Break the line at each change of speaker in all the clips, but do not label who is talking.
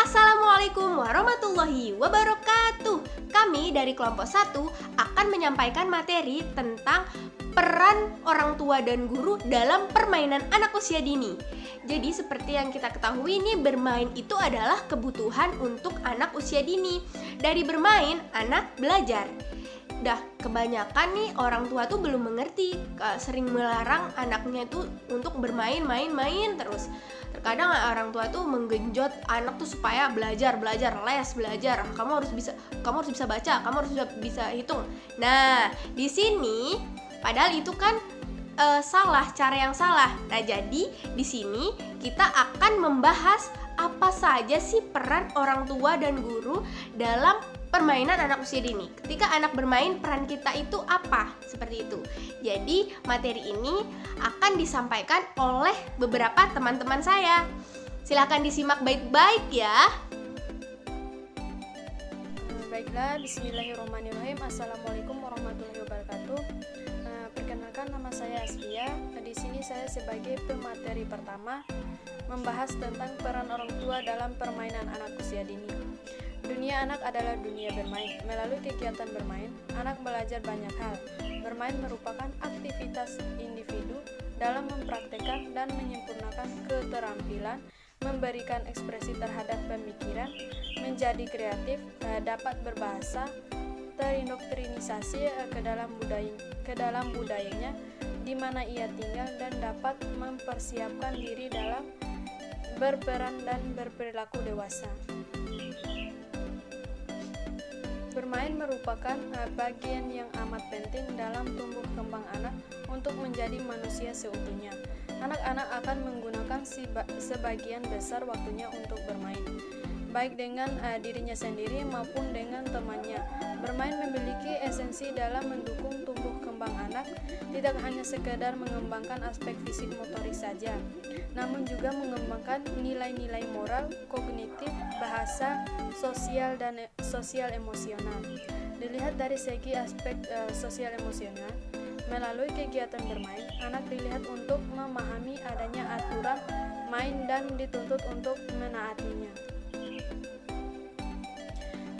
Assalamualaikum warahmatullahi wabarakatuh. Kami dari kelompok 1 akan menyampaikan materi tentang peran orang tua dan guru dalam permainan anak usia dini. Jadi seperti yang kita ketahui nih, bermain itu adalah kebutuhan untuk anak usia dini. Dari bermain, anak belajar. Kebanyakan nih orang tua tuh belum mengerti, sering melarang anaknya tuh untuk bermain terus. Terkadang orang tua tuh menggenjot anak tuh supaya belajar, les belajar. Kamu harus bisa baca, kamu harus bisa hitung. Nah, di sini padahal itu kan salah, cara yang salah. Nah, jadi di sini kita akan membahas apa saja sih peran orang tua dan guru dalam permainan anak usia dini. Ketika anak bermain, peran kita itu apa? Seperti itu. Jadi, materi ini akan disampaikan oleh beberapa teman-teman saya. Silakan disimak baik-baik ya.
Baiklah, bismillahirrahmanirrahim. Assalamualaikum warahmatullahi wabarakatuh. Perkenalkan, nama saya Asfia. Di sini saya sebagai pemateri pertama membahas tentang peran orang tua dalam permainan anak usia dini. Dunia anak adalah dunia bermain. Melalui kegiatan bermain, anak belajar banyak hal. Bermain merupakan aktivitas individu dalam mempraktekkan dan menyempurnakan keterampilan, memberikan ekspresi terhadap pemikiran, menjadi kreatif, dapat berbahasa, terindoktrinisasi ke dalam budayanya di mana ia tinggal, dan dapat mempersiapkan diri dalam berperan dan berperilaku dewasa. Bermain merupakan bagian yang amat penting dalam tumbuh kembang anak untuk menjadi manusia seutuhnya. Anak-anak akan menggunakan sebagian besar waktunya untuk bermain, baik dengan dirinya sendiri maupun dengan temannya. Bermain memiliki esensi dalam mendukung tumbuh kembang anak, tidak hanya sekedar mengembangkan aspek fisik motorik saja, namun juga mengembangkan nilai-nilai moral, kognitif, bahasa, sosial, dan sosial emosional. Dilihat dari segi aspek sosial emosional, melalui kegiatan bermain, anak dilihat untuk memahami adanya aturan main dan dituntut untuk menaatinya.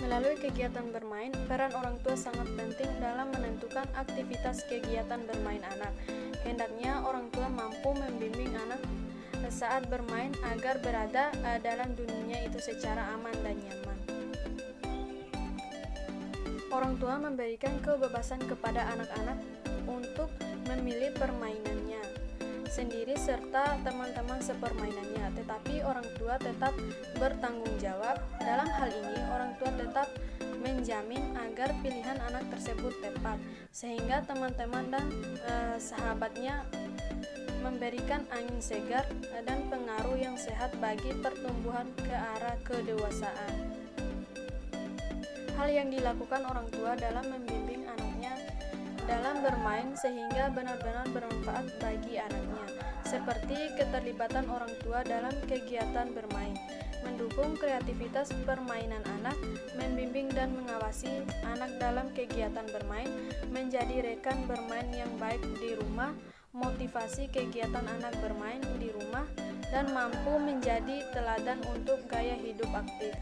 Melalui kegiatan bermain, peran orang tua sangat penting dalam menentukan aktivitas kegiatan bermain anak. Hendaknya orang tua mampu membimbing anak saat bermain agar berada dalam dunia itu secara aman dan nyaman. Orang tua memberikan kebebasan kepada anak-anak untuk memilih permainannya sendiri serta teman-teman sepermainannya, tetapi orang tua tetap bertanggung jawab. Dalam hal ini, orang tua tetap menjamin agar pilihan anak tersebut tepat, sehingga teman-teman dan sahabatnya memberikan angin segar dan pengaruh yang sehat bagi pertumbuhan ke arah kedewasaan. Hal yang dilakukan orang tua dalam membimbing anaknya dalam bermain sehingga benar-benar bermanfaat bagi anaknya, seperti keterlibatan orang tua dalam kegiatan bermain, mendukung kreativitas permainan anak, membimbing dan mengawasi anak dalam kegiatan bermain, menjadi rekan bermain yang baik di rumah, motivasi kegiatan anak bermain di rumah, dan mampu menjadi teladan untuk gaya hidup aktif.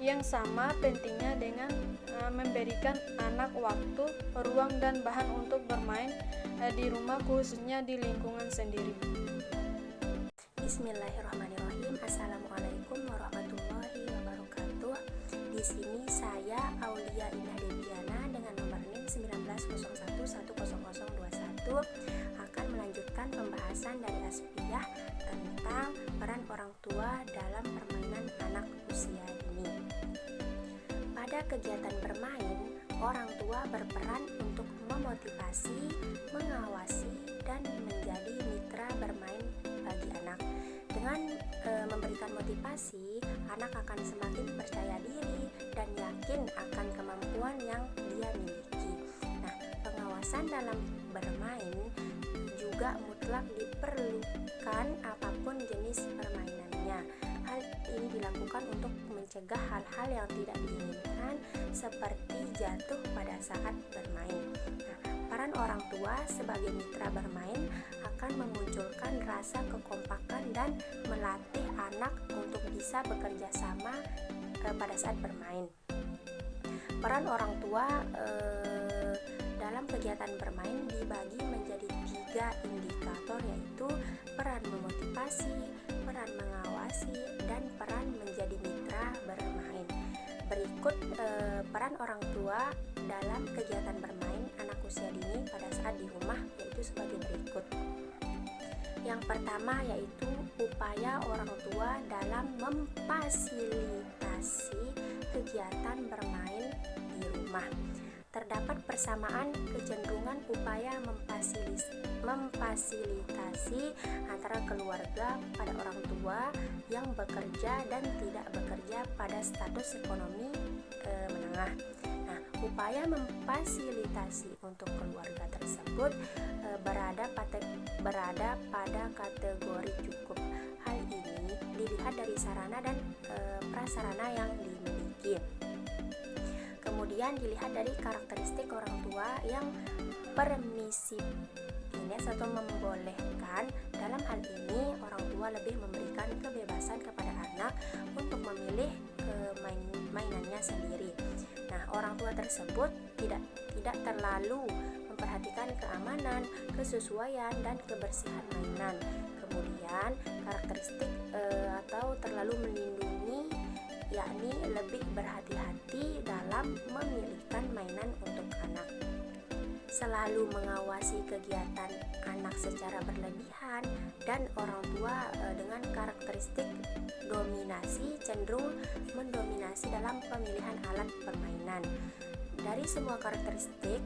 Yang sama pentingnya dengan memberikan anak waktu, ruang, dan bahan untuk bermain di rumah, khususnya di lingkungan sendiri.
Bismillahirrahmanirrahim. Assalamualaikum warahmatullahi wabarakatuh. Di sini saya Aulia Indah Deviana dengan nomor NIM 1901100021 akan melanjutkan pembahasan dari Asfiyah tentang peran orang tua dalam permainan anak usia dini. Pada kegiatan bermain, orang tua berperan untuk memotivasi, mengawasi, dan menjadi mitra bermain bagi anak. Dengan memberikan motivasi, anak akan semakin percaya diri dan yakin akan kemampuan yang dia miliki. Nah, pengawasan dalam bermain juga mutlak diperlukan apapun jenis permainannya. Hal ini dilakukan untuk mencegah hal-hal yang tidak diinginkan seperti jatuh pada saat bermain. Nah, peran orang tua sebagai mitra bermain akan memunculkan rasa kekompakan dan melatih anak untuk bisa bekerja sama pada saat bermain. Peran orang tua dalam kegiatan bermain dibagi menjadi 3 indikator, yaitu peran memotivasi, peran mengawasi, dan peran menjadi mitra bermain. Berikut peran orang tua dalam kegiatan bermain anak usia dini pada saat di rumah, yaitu sebagai berikut. Yang pertama yaitu upaya orang tua dalam memfasilitasi kegiatan bermain di rumah. Terdapat persamaan kecenderungan upaya memfasilitasi antara keluarga pada orang tua yang bekerja dan tidak bekerja pada status ekonomi menengah. Nah, upaya memfasilitasi untuk keluarga tersebut berada pada kategori cukup. Hal ini dilihat dari sarana dan prasarana yang dimiliki. Kemudian dilihat dari karakteristik orang tua yang permisifinis atau membolehkan. Dalam hal ini orang tua lebih memberikan kebebasan kepada anak untuk memilih mainannya sendiri. Nah, orang tua tersebut tidak terlalu memperhatikan keamanan, kesesuaian, dan kebersihan mainan. Kemudian karakteristik atau terlalu melindungi, yakni lebih berhati-hati dalam memilihkan mainan untuk anak. Selalu mengawasi kegiatan anak secara berlebihan, dan orang tua dengan karakteristik dominasi cenderung mendominasi dalam pemilihan alat permainan. Dari semua karakteristik,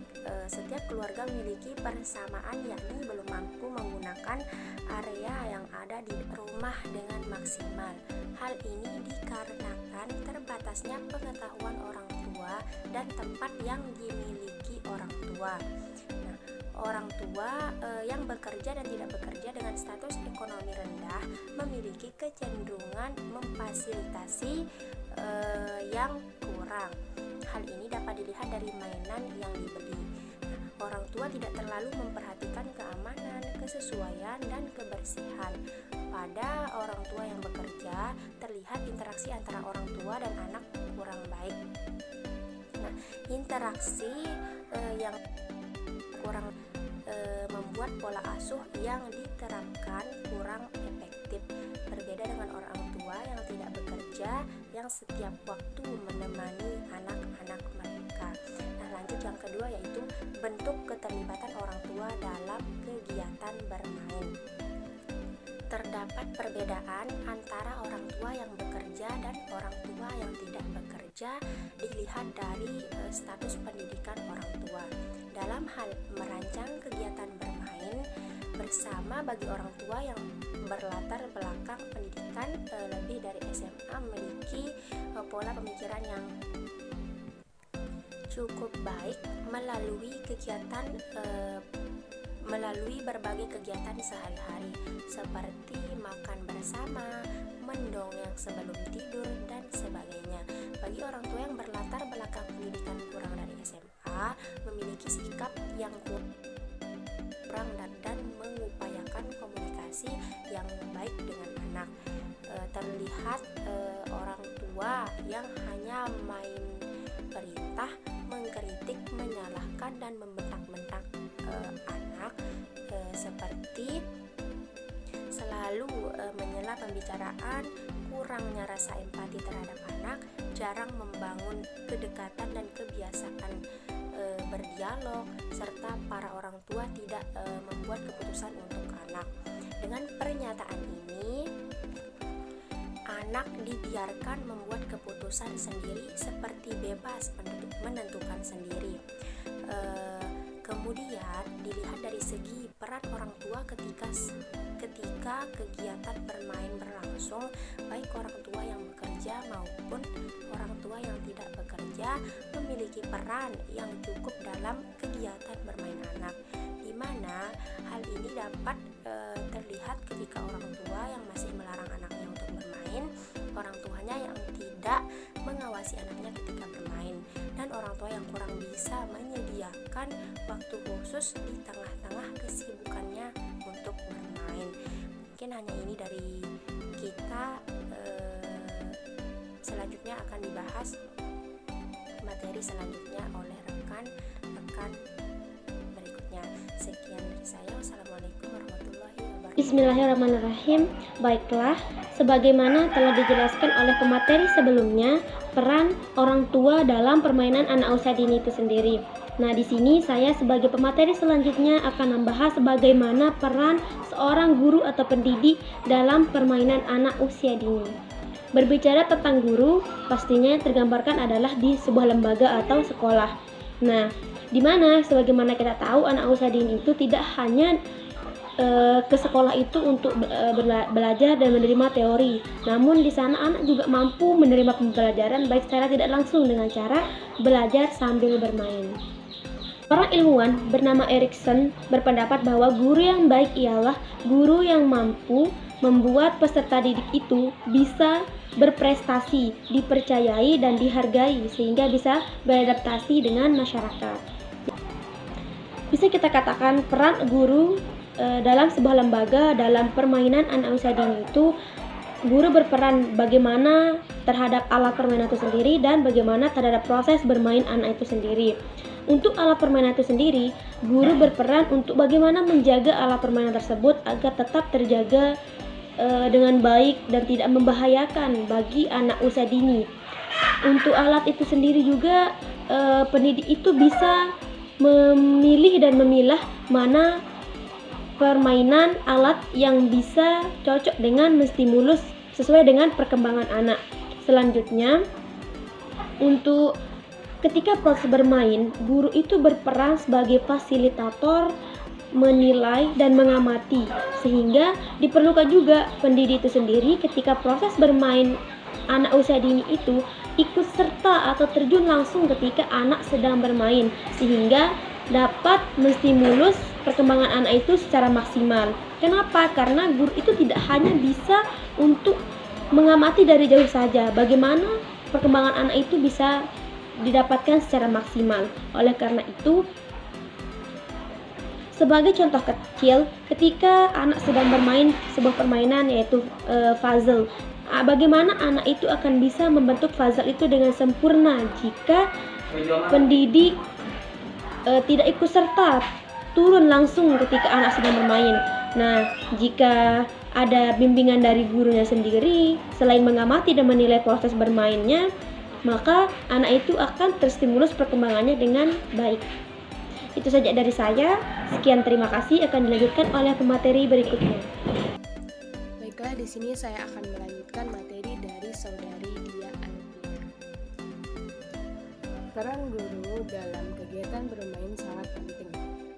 setiap keluarga memiliki persamaan, yakni belum mampu menggunakan area yang ada di rumah dengan maksimal. Hal ini dikarenakan terbatasnya pengetahuan orang tua dan tempat yang dimiliki orang tua. Nah, orang tua yang bekerja dan tidak bekerja dengan status ekonomi rendah memiliki kecenderungan memfasilitasi yang kurang. Hal ini dapat dilihat dari mainan yang dibeli. Nah, orang tua tidak terlalu memperhatikan keamanan, kesesuaian, dan kebersihan. Pada orang tua yang bekerja, terlihat interaksi antara orang tua dan anak kurang baik. Nah, interaksi yang kurang membuat pola asuh yang diterapkan kurang efektif. Berbeda dengan orang tua yang tidak bekerja, yang setiap waktu menemani anak-anak mereka. Nah, lanjut yang kedua yaitu bentuk keterlibatan orang tua dalam kegiatan bermain. Terdapat perbedaan antara orang tua yang bekerja dan orang tua yang tidak bekerja dilihat dari status pendidikan orang tua. Dalam hal merancang kegiatan bermain bersama, bagi orang tua yang berlatar belakang pendidikan lebih dari SMA memiliki pola pemikiran yang cukup baik melalui berbagai kegiatan sehari-hari seperti makan bersama, mendongeng sebelum tidur, dan sebagainya. Bagi orang tua yang berlatar belakang pendidikan kurang dari SMA memiliki sikap yang kurang dan mengupayakan komunikasi yang baik dengan anak. Terlihat orang tua yang hanya main perintah, mengkritik, menyalahkan, dan membentak-bentak anak, seperti selalu menyela pembicaraan, kurangnya rasa empati terhadap anak, jarang membangun kedekatan dan kebiasaan berdialog, serta para orang tua tidak membuat keputusan untuk anak. Dengan pernyataan ini, anak dibiarkan membuat keputusan sendiri seperti bebas menentukan sendiri. Kemudian dilihat dari segi peran orang tua ketika kegiatan bermain berlangsung, baik orang tua yang bekerja maupun orang tua yang tidak bekerja memiliki peran yang cukup dalam kegiatan bermain anak, di mana hal ini dapat terlihat ketika orang tua yang masih melarang anaknya untuk bermain, orang tuanya yang tidak mengawasi anaknya ketika bermain, dan orang tua yang kurang bisa menyediakan waktu khusus di tengah-tengah kesibukannya untuk bermain. Mungkin hanya ini dari kita. Selanjutnya akan dibahas materi selanjutnya oleh rekan-rekan berikutnya. Sekian dari saya. Wassalamualaikum warahmatullahi wabarakatuh.
Bismillahirrahmanirrahim. Baiklah, sebagaimana telah dijelaskan oleh pemateri sebelumnya, peran orang tua dalam permainan anak usia dini itu sendiri. Nah, di sini saya sebagai pemateri selanjutnya akan membahas bagaimana peran seorang guru atau pendidik dalam permainan anak usia dini. Berbicara tentang guru, pastinya yang tergambarkan adalah di sebuah lembaga atau sekolah. Nah, di mana sebagaimana kita tahu anak usia dini itu tidak hanya ke sekolah itu untuk belajar dan menerima teori, namun di sana anak juga mampu menerima pembelajaran baik secara tidak langsung dengan cara belajar sambil bermain. Orang ilmuwan bernama Erikson berpendapat bahwa guru yang baik ialah guru yang mampu membuat peserta didik itu bisa berprestasi, dipercayai dan dihargai sehingga bisa beradaptasi dengan masyarakat. Bisa kita katakan peran guru dalam sebuah lembaga dalam permainan anak usia dini itu, guru berperan bagaimana terhadap alat permainan itu sendiri dan bagaimana terhadap proses bermain anak itu sendiri. Untuk alat permainan itu sendiri, guru berperan untuk bagaimana menjaga alat permainan tersebut agar tetap terjaga dengan baik dan tidak membahayakan bagi anak usia dini. Untuk alat itu sendiri juga pendidik itu bisa memilih dan memilah mana permainan alat yang bisa cocok dengan menstimulus sesuai dengan perkembangan anak. Selanjutnya, untuk ketika proses bermain, guru itu berperan sebagai fasilitator, menilai dan mengamati, sehingga diperlukan juga pendidik itu sendiri ketika proses bermain anak usia dini itu ikut serta atau terjun langsung ketika anak sedang bermain, sehingga dapat menstimulus perkembangan anak itu secara maksimal. Kenapa? Karena guru itu tidak hanya bisa untuk mengamati dari jauh saja bagaimana perkembangan anak itu bisa didapatkan secara maksimal. Oleh karena itu, sebagai contoh kecil, ketika anak sedang bermain sebuah permainan yaitu puzzle, bagaimana anak itu akan bisa membentuk puzzle itu dengan sempurna jika pendidik tidak ikut serta turun langsung ketika anak sedang bermain. Nah, jika ada bimbingan dari gurunya sendiri, selain mengamati dan menilai proses bermainnya, maka anak itu akan terstimulus perkembangannya dengan baik. Itu saja dari saya. Sekian, terima kasih. Akan dilanjutkan oleh pemateri berikutnya.
Baiklah, di sini saya akan melanjutkan materi dari saudari Dia Alvina. Peran guru dalam kegiatan bermain sangat penting.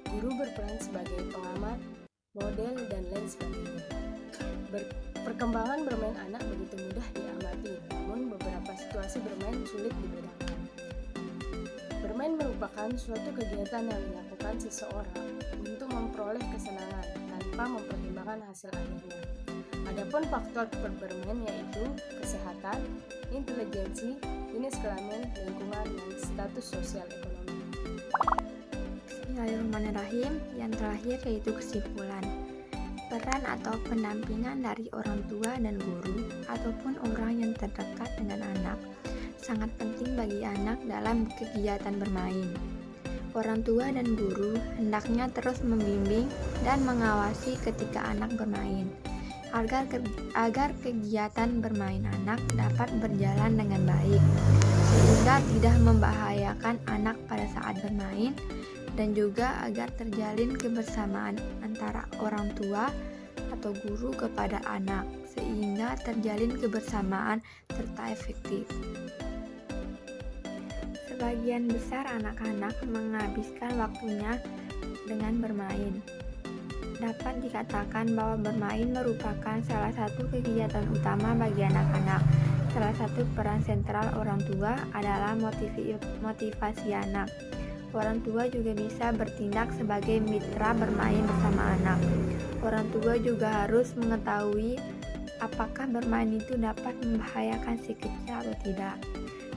Guru berperan sebagai pengamat, model, dan lain sebagainya. Perkembangan bermain anak begitu mudah diamati, namun beberapa situasi bermain sulit dibedakan. Bermain merupakan suatu kegiatan yang dilakukan seseorang untuk memperoleh kesenangan tanpa mempertimbangkan hasil akhirnya. Adapun faktor bermain yaitu kesehatan, intelijensi, jenis kelamin, lingkungan, dan status sosial ekonomi.
Bismillahirrahmanirrahim. Yang terakhir yaitu kesimpulan. Peran atau pendampingan dari orang tua dan guru ataupun orang yang terdekat dengan anak sangat penting bagi anak dalam kegiatan bermain. Orang tua dan guru hendaknya terus membimbing dan mengawasi ketika anak bermain, agar kegiatan bermain anak dapat berjalan dengan baik, sehingga tidak membahayakan anak pada saat bermain, dan juga agar terjalin kebersamaan antara orang tua atau guru kepada anak, sehingga terjalin kebersamaan serta efektif. Sebagian besar anak-anak menghabiskan waktunya dengan bermain. Dapat dikatakan bahwa bermain merupakan salah satu kegiatan utama bagi anak-anak. Salah satu peran sentral orang tua adalah motivasi anak. Orang tua juga bisa bertindak sebagai mitra bermain bersama anak. Orang tua juga harus mengetahui apakah bermain itu dapat membahayakan si kecil atau tidak.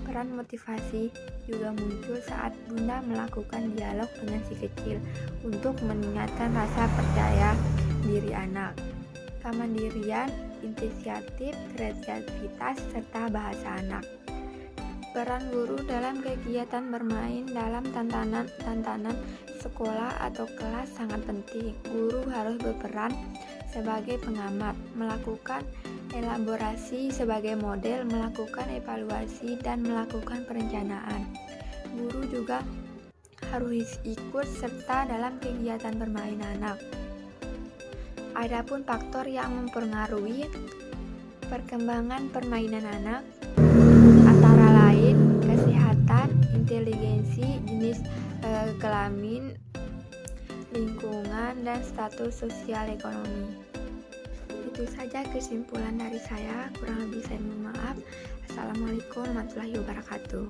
Peran motivasi juga muncul saat bunda melakukan dialog dengan si kecil untuk meningkatkan rasa percaya diri anak, kemandirian, inisiatif, kreativitas, serta bahasa anak. Peran guru dalam kegiatan bermain dalam tantangan sekolah atau kelas sangat penting. Guru harus berperan sebagai pengamat, melakukan elaborasi sebagai model, melakukan evaluasi, dan melakukan perencanaan. Guru juga harus ikut serta dalam kegiatan bermain anak. Adapun faktor yang mempengaruhi perkembangan permainan anak antara lain kesehatan, inteligensi, jenis kelamin, lingkungan, dan status sosial ekonomi. Itu saja kesimpulan dari saya, kurang lebih saya mohon maaf. Assalamualaikum warahmatullahi wabarakatuh.